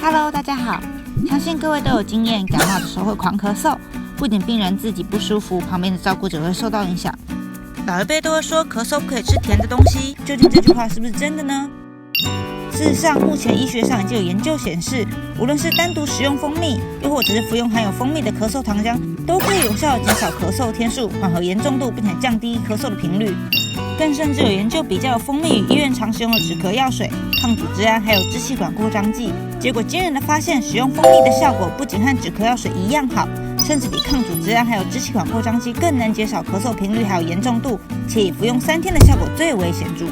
Hello， 大家好。相信各位都有经验，感冒的时候会狂咳嗽，不仅病人自己不舒服，旁边的照顾者会受到影响。老一辈都会说咳嗽不可以吃甜的东西，究竟这句话是不是真的呢？事实上，目前医学上已经有研究显示，无论是单独使用蜂蜜，又或者是服用含有蜂蜜的咳嗽糖浆，都可以有效地减少咳嗽天数，缓和严重度，并且降低咳嗽的频率。更甚至有研究比较蜂蜜与医院常使用的止咳药水、抗组织胺还有支气管扩张剂，结果惊人的发现，使用蜂蜜的效果不仅和止咳药水一样好，甚至比抗组织胺还有支气管扩张剂更能减少咳嗽频率还有严重度，且以服用3天的效果最为显著。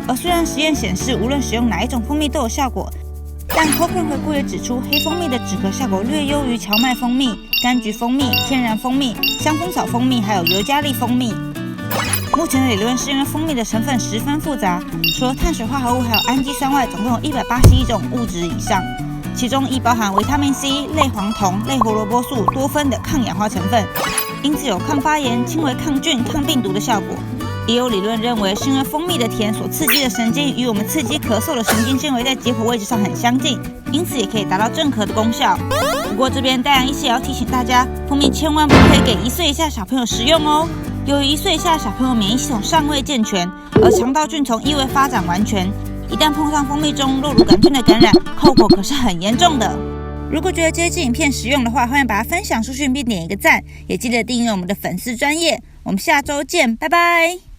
而虽然实验显示无论使用哪一种蜂蜜都有效果，但 Cochrane 回顾也指出，黑蜂蜜的止咳效果略优于荞麦蜂蜜、柑橘蜂蜜、天然蜂蜜、香蜂草蜂蜜还有尤加利蜂蜜。目前的理论是因为蜂蜜的成分十分复杂，除了碳水化合物还有氨基酸外，总共有181种物质以上，其中亦包含维他命 C、类黄酮、类胡萝卜素、多酚的抗氧化成分，因此有抗发炎、轻微抗菌、抗病毒的效果。也有理论认为是因为蜂蜜的甜所刺激的神经与我们刺激咳嗽的神经纤维在解剖位置上很相近，因此也可以达到镇咳的功效。不过这边戴阳医师也要提醒大家，蜂蜜千万不可以给1岁以下小朋友食用哦。由于1岁以下小朋友免疫系统尚未健全，而肠道菌丛亦未发展完全，一旦碰上蜂蜜中肉毒杆菌的感染，后果可是很严重的。如果觉得这支影片实用的话，欢迎把它分享出去并点一个赞，也记得订阅我们的粉丝专页。我们下周见，拜拜。